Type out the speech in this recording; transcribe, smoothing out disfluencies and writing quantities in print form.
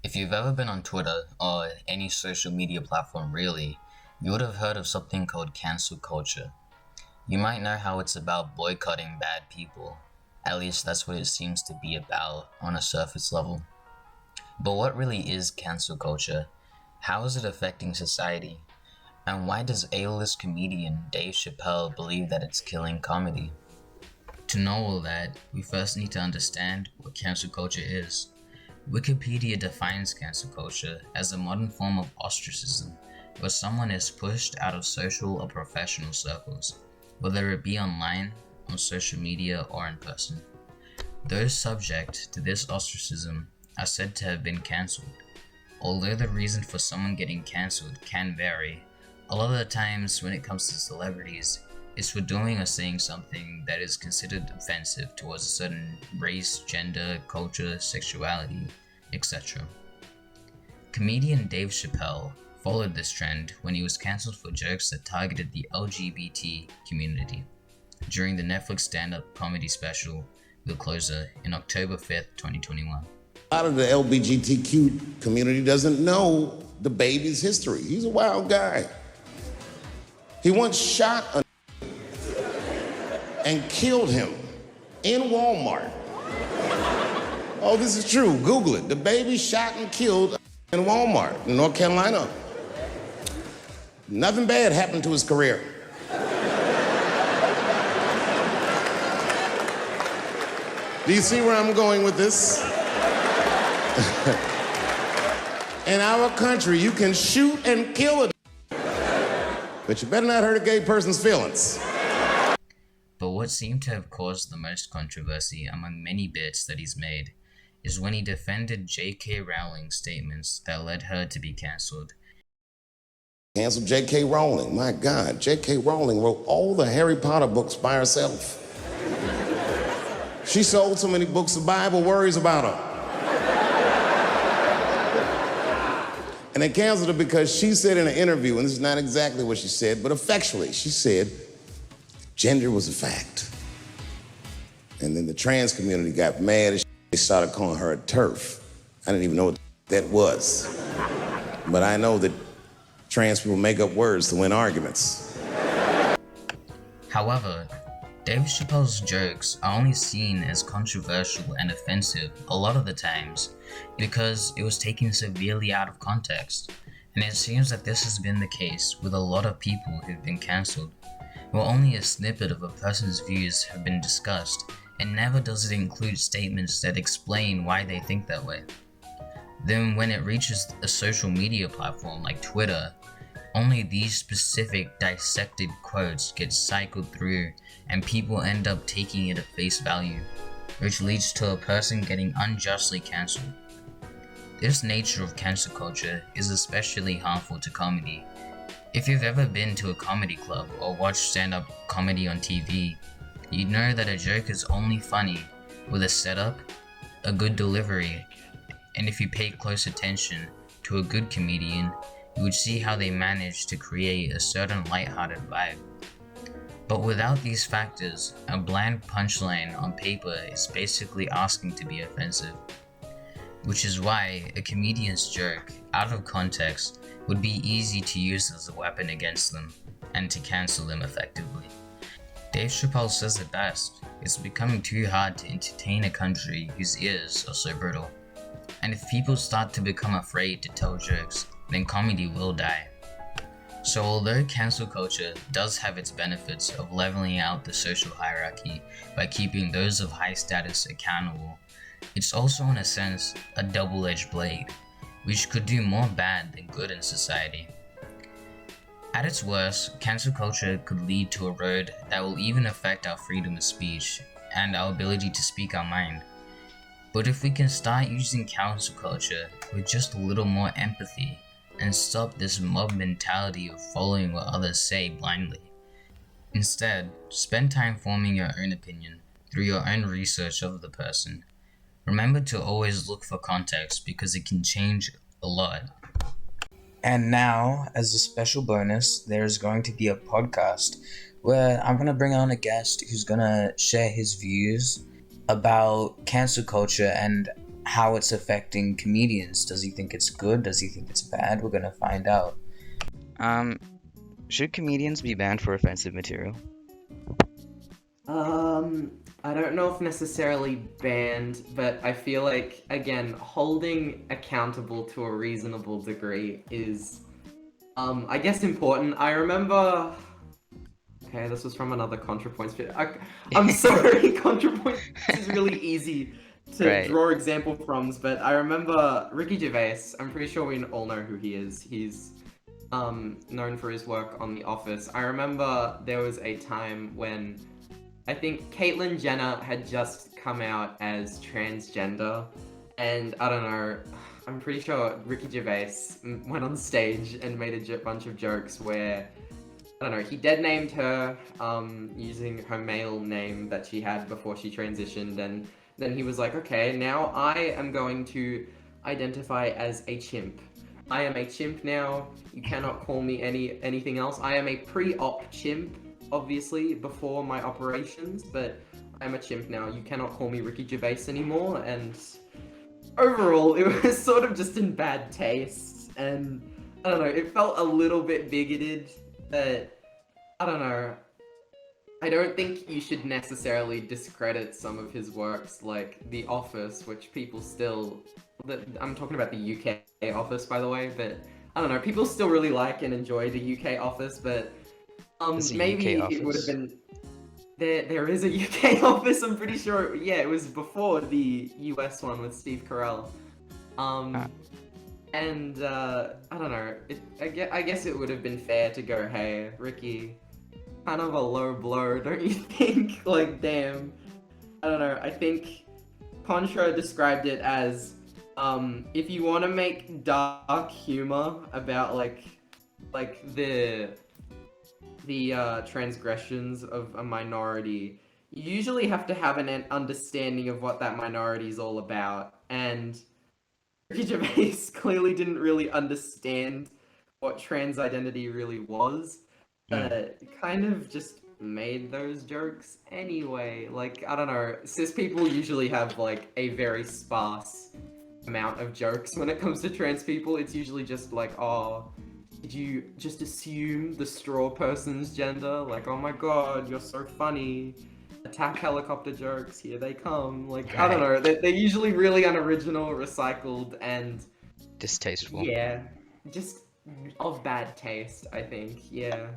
If you've ever been on Twitter or any social media platform really, you would have heard of something called cancel culture. You might know how it's about boycotting bad people. At least that's what it seems to be about on a surface level. But what really is cancel culture? How is it affecting society? And why does A-list comedian Dave Chappelle believe that it's killing comedy? To know all that, we first need to understand what cancel culture is. Wikipedia defines cancel culture as a modern form of ostracism, where someone is pushed out of social or professional circles, whether it be online, on social media, or in person. Those subject to this ostracism are said to have been cancelled. Although the reason for someone getting cancelled can vary, a lot of the times when it comes to celebrities, it's for doing or saying something that is considered offensive towards a certain race, gender, culture, sexuality, etc. Comedian Dave Chappelle followed this trend when he was cancelled for jokes that targeted the LGBT community during the Netflix stand-up comedy special The Closer in October 5th, 2021. A lot of the LGBTQ community doesn't know the baby's history. He's a wild guy. He once shot a and killed him in Walmart. Oh, this is true. Google it. The baby shot and killed in Walmart in North Carolina. Nothing bad happened to his career. Do you see where I'm going with this? In our country, you can shoot and kill a but you better not hurt a gay person's feelings. But what seemed to have caused the most controversy among many bits that he's made is when he defended J.K. Rowling's statements that led her to be cancelled. Cancel J.K. Rowling. My God, J.K. Rowling wrote all the Harry Potter books by herself. She sold so many books, the Bible worries about her. And they canceled her because she said in an interview, and this is not exactly what she said, but effectually, she said, gender was a fact. And then the trans community got mad and they started calling her a TERF. I didn't even know what that was. But I know that trans people make up words to win arguments. However, Dave Chappelle's jokes are only seen as controversial and offensive a lot of the times because it was taken severely out of context. And it seems that this has been the case with a lot of people who've been cancelled, where only a snippet of a person's views have been discussed, and never does it include statements that explain why they think that way. Then when it reaches a social media platform like Twitter, only these specific dissected quotes get cycled through and people end up taking it at face value, which leads to a person getting unjustly cancelled. This nature of cancel culture is especially harmful to comedy. If you've ever been to a comedy club or watched stand-up comedy on TV, you'd know that a joke is only funny with a setup, a good delivery, and if you pay close attention to a good comedian, you would see how they manage to create a certain lighthearted vibe. But without these factors, a bland punchline on paper is basically asking to be offensive. Which is why a comedian's joke, out of context, would be easy to use as a weapon against them, and to cancel them effectively. Dave Chappelle says it best: it's becoming too hard to entertain a country whose ears are so brittle. And if people start to become afraid to tell jokes, then comedy will die. So although cancel culture does have its benefits of leveling out the social hierarchy by keeping those of high status accountable, it's also in a sense a double-edged blade, which could do more bad than good in society. At its worst, cancel culture could lead to a road that will even affect our freedom of speech and our ability to speak our mind. But if we can start using cancel culture with just a little more empathy and stop this mob mentality of following what others say blindly. Instead, spend time forming your own opinion through your own research of the person. Remember to always look for context because it can change a lot. And now, as a special bonus, there's going to be a podcast where I'm going to bring on a guest who's going to share his views about cancel culture and how it's affecting comedians. Does he think it's good? Does he think it's bad? We're gonna find out. Um, should comedians be banned for offensive material? I don't know if necessarily banned, but I feel like, again, holding accountable to a reasonable degree is, I guess important. I remember... Okay, this was from another ContraPoints video. I'm sorry, ContraPoints is really easy to Right. draw example from, but I remember Ricky Gervais. I'm pretty sure we all know who he is. He's known for his work on The Office. I remember there was a time when I think Caitlyn Jenner had just come out as transgender, and I don't know, I'm pretty sure Ricky Gervais went on stage and made a bunch of jokes where, I don't know, he dead named her using her male name that she had before she transitioned, and then he was like, okay, now I am going to identify as a chimp. I am a chimp now. You cannot call me anything else. I am a pre-op chimp, obviously, before my operations, but I'm a chimp now. You cannot call me Ricky Gervais anymore, and overall, it was sort of just in bad taste, and I don't know, it felt a little bit bigoted, but I don't know. I don't think you should necessarily discredit some of his works, like The Office, which people still... I'm talking about the UK Office, by the way, but I don't know, people still really like and enjoy the UK Office, but maybe it would have been... There is a UK Office, I'm pretty sure. Yeah, it was before the US one with Steve Carell. And I don't know, I guess it would have been fair to go, hey, Ricky, kind of a low blow, don't you think? Like, damn. I don't know, I think Contra described it as, if you want to make dark humor about, like the transgressions of a minority, you usually have to have an understanding of what that minority is all about, and Ricky Gervais clearly didn't really understand what trans identity really was, but kind of just made those jokes anyway. Like, I don't know, cis people usually have, like, a very sparse amount of jokes when it comes to trans people. It's usually just like, oh, did you just assume the straw person's gender? Like, oh my god, you're so funny. Attack helicopter jokes, here they come. Like, I don't know, they're usually really unoriginal, recycled, and... Distasteful. Yeah, just of bad taste, I think, yeah.